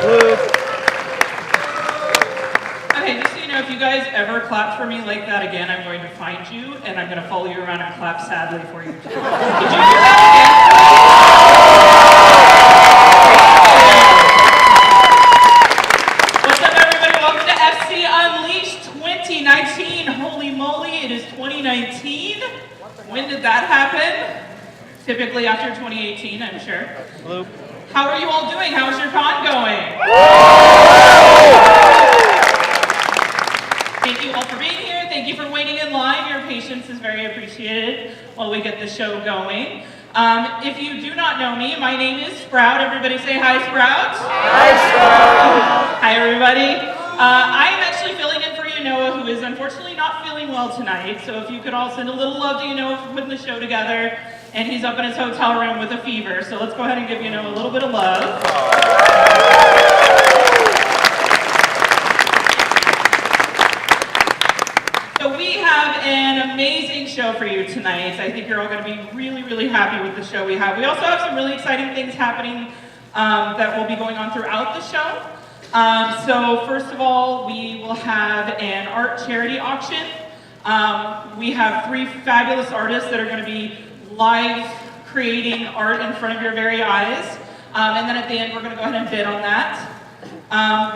Okay, just so you know, if you guys ever clap for me like that again, I'm going to find you, and I'm going to follow you around and clap sadly for you too. Did you hear that again? What's up, everybody? Welcome to FC Unleashed 2019. Holy moly, it is 2019. When did that happen? Typically after 2018, I'm sure. Hello. How are you all doing? How's your con going? Thank you all for being here. Thank you for waiting in line. Your patience is very appreciated while we get the show going. If you do not know me, my name is Sprout. Everybody say hi, Sprout. Hi, Sprout. Hi, everybody. I am actually filling in for Noah, who is unfortunately not feeling well tonight. So if you could all send a little love to Noah for putting the show together. And he's up in his hotel room with a fever. So let's go ahead and give Noah a little bit of love. So we have an amazing show for you tonight. I think you're all going to be really, really happy with the show we have. We also have some really exciting things happening that will be going on throughout the show. So first of all, we will have an art charity auction. We have 3 fabulous artists that are going to be live creating art in front of your very eyes. And then at the end, we're going to go ahead and bid on that.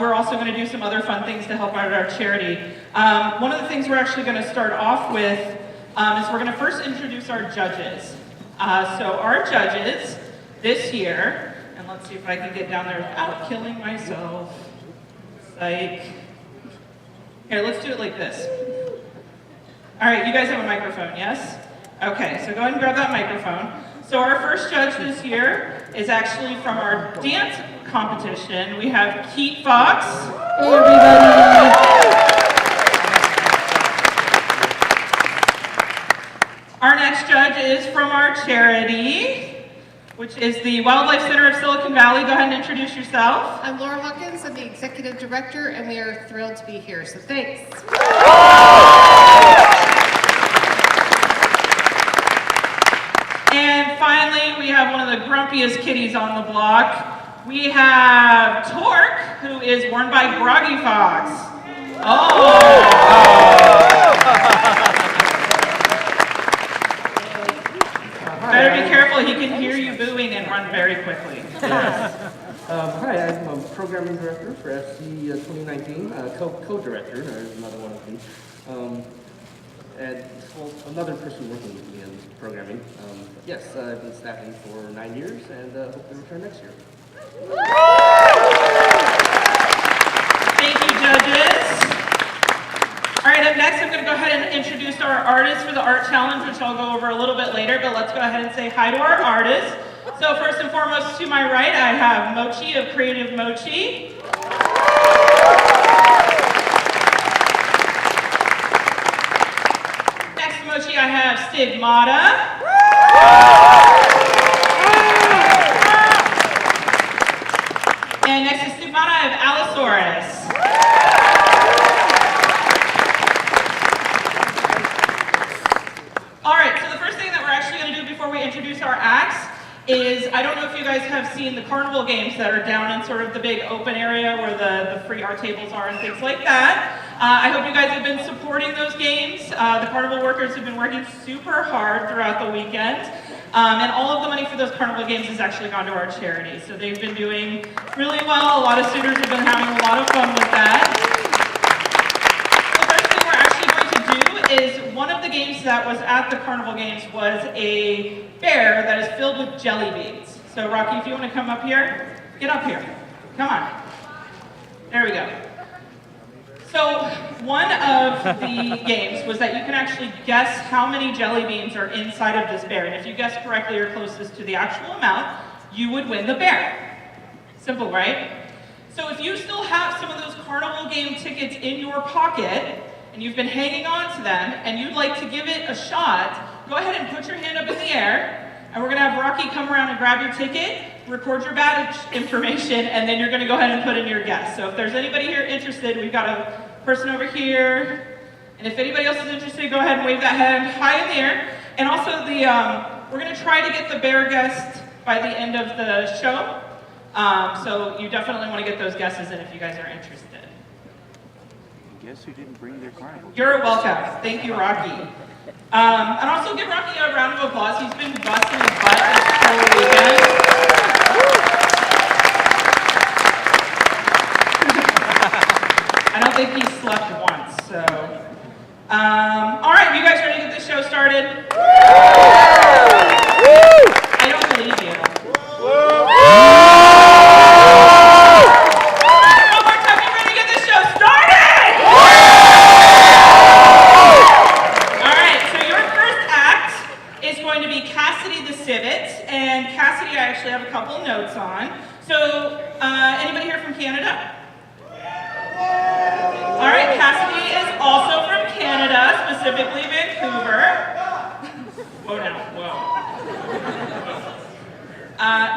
We're also going to do some other fun things to help out our charity. One of the things we're actually going to start off with is we're going to first introduce our judges. So our judges this year, and let's see if I can get down there without killing myself. Like, here, let's do it like this. All right, you guys have a microphone, yes? Okay, so go ahead and grab that microphone. So our first judge this year is actually from our dance competition. We have Keith Fox. Hey, everybody. Our next judge is from our charity, which is the Wildlife Center of Silicon Valley. Go ahead and introduce yourself. I'm Laura Hawkins. I'm the executive director, and we are thrilled to be here, so thanks. And finally, we have one of the grumpiest kitties on the block. We have Torque, who is worn by Groggy Fox. Better be careful, he can hear you booing and run very quickly. Yes. Hi, I'm a programming director for FC 2019, co-director, there's another one of me. And well, another person working with me in programming. Yes, I've been staffing for 9 years and hope to return next year. Thank you, judges. All right, up next, I'm going to go ahead and introduce our artists for the art challenge, which I'll go over a little bit later, but let's go ahead and say hi to our artists. So first and foremost, to my right, I have Mochi of Creative Mochi. Next to Mochi, I have Stigmata. And next to Stigmata, I have Allosaurus. All right, so the first thing that we're actually going to do before we introduce our acts is, I don't know if you guys have seen the carnival games that are down in sort of the big open area where the free art tables are and things like that. I hope you guys have been supporting those games. The carnival workers have been working super hard throughout the weekend. And all of the money for those carnival games has actually gone to our charity. So they've been doing really well. A lot of students have been having a lot of fun with that. The first thing we're actually going to do is, one of the games that was at the carnival games was a bear that is filled with jelly beans. So Rocky, if you want to come up here, get up here. Come on. There we go. So one of the games was that you can actually guess how many jelly beans are inside of this bear. And if you guess correctly or closest to the actual amount, you would win the bear. Simple, right? So if you still have some of those carnival game tickets in your pocket, and you've been hanging on to them, and you'd like to give it a shot, go ahead and put your hand up in the air, and we're going to have Rocky come around and grab your ticket, record your badge information, and then you're going to go ahead and put in your guess. So if there's anybody here interested, we've got a person over here, and if anybody else is interested, go ahead and wave that hand high in the air. And also, we're going to try to get the bear guessed by the end of the show. So you definitely want to get those guesses in if you guys are interested. Guess who didn't bring their carnival? You're welcome. Thank you, Rocky. And also give Rocky a round of applause. He's been busting his butt this whole weekend. I don't think he slept once, so. All right, you guys ready to get this show started? I don't believe you. One more time, you ready to get this show started? All right, so your first act is going to be Cassidy the Civet, and Cassidy I actually have a couple notes on. So, anybody here from Canada? All right, Cassidy is also from Canada, specifically Vancouver. Whoa now, whoa.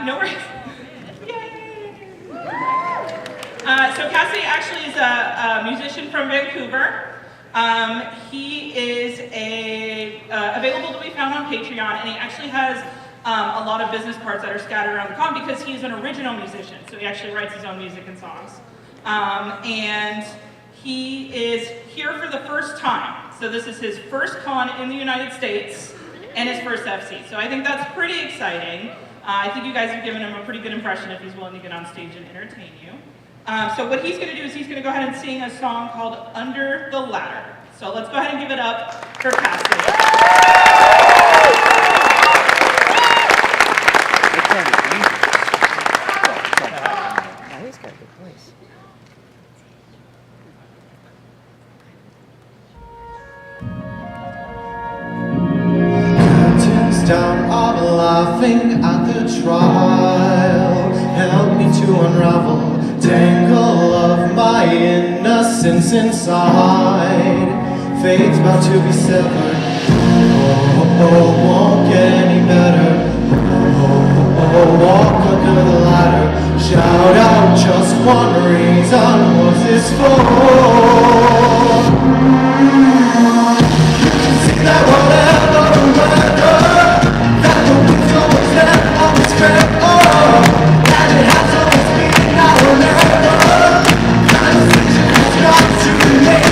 No worries. Yay! So Cassidy actually is a musician from Vancouver. He is available to be found on Patreon, and he actually has a lot of business cards that are scattered around the con because he's an original musician, so he actually writes his own music and songs. And he is here for the first time. So this is his first con in the United States and his first FC. So I think that's pretty exciting. I think you guys have given him a pretty good impression if he's willing to get on stage and entertain you. So what he's going to do is he's going to go ahead and sing a song called Under the Ladder. So let's go ahead and give it up for Cassidy. He's got a good voice. Curtains down, I'm laughing at the trial. Help me to unravel, tangle of my innocence inside. Fate's about to be severed. Won't get any better. Walk under the ladder. Shout out just one reason. What's this for? See that whatever weather, that the wind's always there on this square. And it has always been now or never. That decision has got to be made.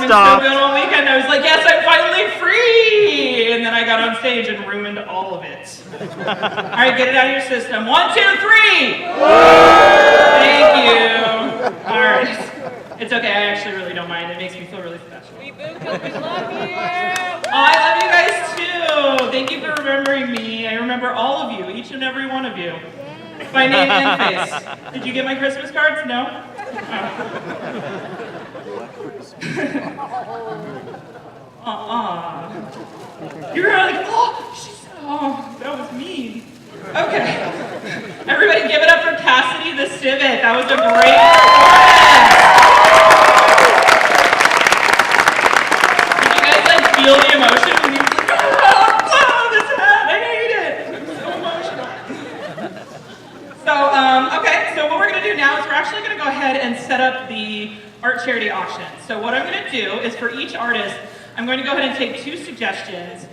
in Stillwell weekend. I was like, yes, I'm finally free. And then I got on stage and ruined all of it. All right, get it out of your system. 1, 2, 3. Thank you. All right. It's okay. I actually really don't mind. It makes me feel really special. We boo because we love you. Oh, I love you guys too. Thank you for remembering me. I remember all of you, each and every one of you. By name and face. Did you get my Christmas cards? No? Oh. You were like, oh, that was mean. Okay. Everybody give it up for Cassidy the Civet. That was a great performance. Did you guys feel the emotion when you were like, oh, this hat, I hate it. I'm so emotional. Okay, so what we're gonna do now is we're actually gonna go ahead and set up the art charity auction. So what I'm gonna do is for each artist, I'm going to go ahead and take 2 suggestions.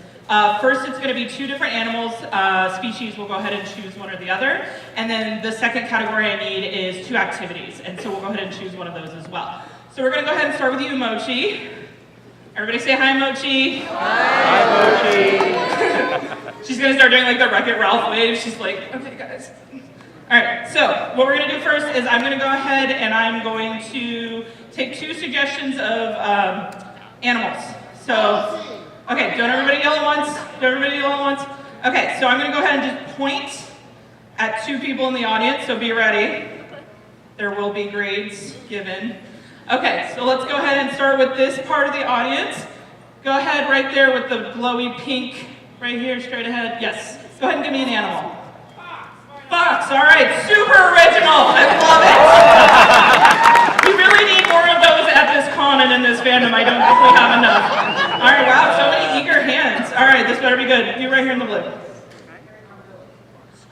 First, it's gonna be 2 different animals, species. We'll go ahead and choose one or the other. And then the second category I need is 2 activities. And so we'll go ahead and choose one of those as well. So we're gonna go ahead and start with you, Mochi. Everybody say hi, Mochi. Hi, Mochi. She's gonna start doing like the Wreck-It Ralph wave. She's like, okay, guys. All right, so what we're gonna do first is I'm gonna go ahead and I'm going to take 2 suggestions of animals. So, okay, don't everybody yell at once. Don't everybody yell at once. Okay, so I'm gonna go ahead and just point at 2 people in the audience, so be ready. There will be grades given. Okay, so let's go ahead and start with this part of the audience. Go ahead right there with the glowy pink, right here, straight ahead. Yes, go ahead and give me an animal. Fox, all right, super original, I love it. We really need more of those at this con and in this fandom. I don't think we have enough. All right, wow, so many eager hands. All right, this better be good. You right here in the blue.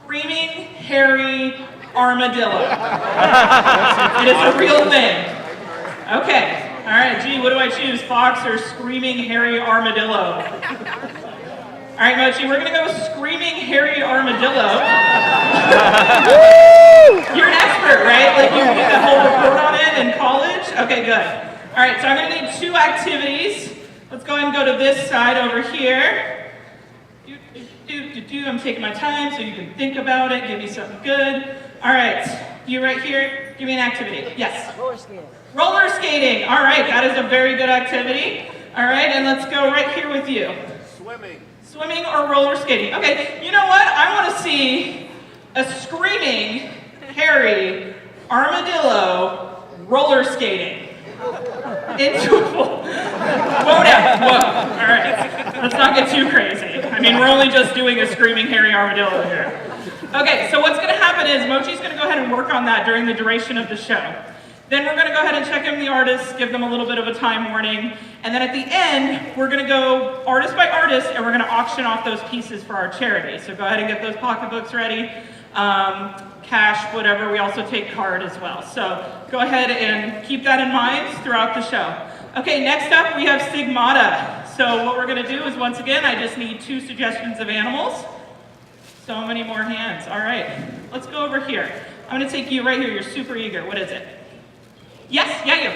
Screaming hairy armadillo. It is a real thing. Okay, all right, gee, what do I choose? Fox or screaming hairy armadillo? All right, Mochi, we're gonna go with screaming hairy armadillo. You're an expert, right? Like you did that whole report on it in college? Okay, good. All right, so I'm gonna need 2 activities. Let's go ahead and go to this side over here. I'm taking my time so you can think about it, give me something good. All right, you right here, give me an activity. Yes? Roller skating. Roller skating, all right, that is a very good activity. All right, and let's go right here with you. Swimming. Swimming or roller skating. Okay, you know what? I want to see a screaming, hairy armadillo roller skating. Into a pool. Whoa now, whoa. All right, let's not get too crazy. I mean, we're only just doing a screaming, hairy armadillo here. Okay, so what's going to happen is Mochi's going to go ahead and work on that during the duration of the show. Then we're going to go ahead and check in the artists, give them a little bit of a time warning, and then at the end, we're going to go artist by artist, and we're going to auction off those pieces for our charity. So go ahead and get those pocketbooks ready, cash, whatever. We also take card as well. So go ahead and keep that in mind throughout the show. Okay, next up we have Stigmata. So what we're going to do is, once again, I just need 2 suggestions of animals. So many more hands. All right, let's go over here. I'm going to take you right here. You're super eager. What is it? Yes, yeah, you.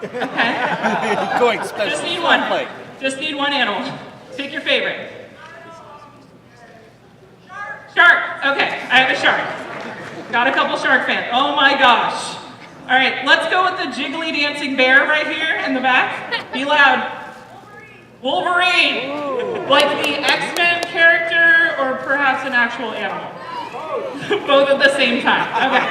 Okay. Going special. Just need one. Just need one animal. Pick your favorite. Shark. Okay, I have a shark. Got a couple shark fans. Oh my gosh. All right, let's go with the jiggly dancing bear right here in the back. Be loud. Wolverine. Like the X-Men character or perhaps an actual animal? Both at the same time. Okay.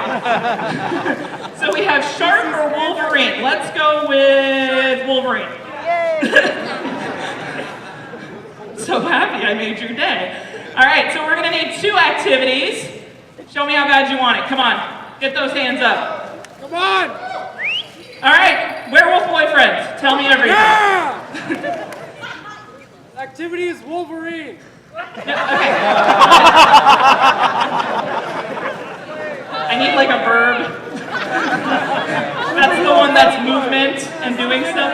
So we have shark or Wolverine. Let's go with Wolverine. So happy I made your day. All right, so we're going to need 2 activities. Show me how bad you want it. Come on. Get those hands up. Come on! All right, werewolf boyfriend. Tell me everything. Yeah! Activity is Wolverine. Okay. I need like a verb. That's the one that's movement and doing stuff.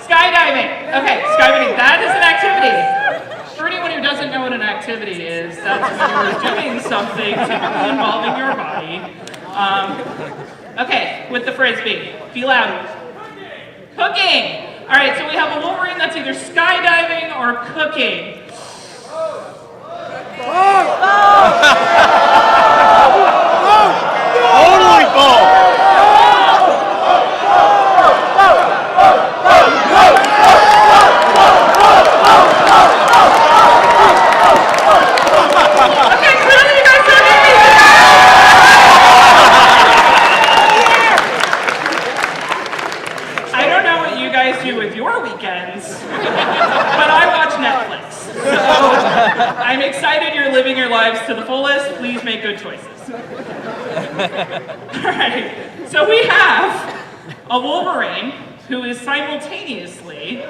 Skydiving. Okay, skydiving. That is an activity. For anyone who doesn't know what an activity is, that's when you're doing something typically involving your body. Okay, with the frisbee, be loud. Cooking. All right, so we have a Wolverine that's either skydiving or cooking. Totally false. Okay, clearly you guys don't need me. I don't know what you guys do with your weekends, but I watch Netflix. So I'm excited you're living your lives to the fullest. Please make good choices. All right, so we have a Wolverine who is simultaneously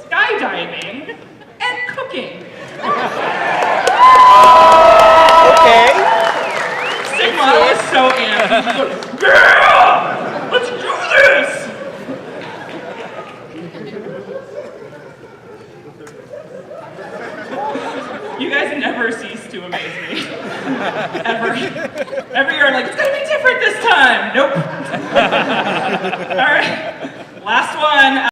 skydiving and cooking. Okay. Sigma is so amped. He's like, yeah! Let's do this! You guys never cease to amaze me. Ever. Every year I'm like, it's gonna be different this time. Nope. All right, last one.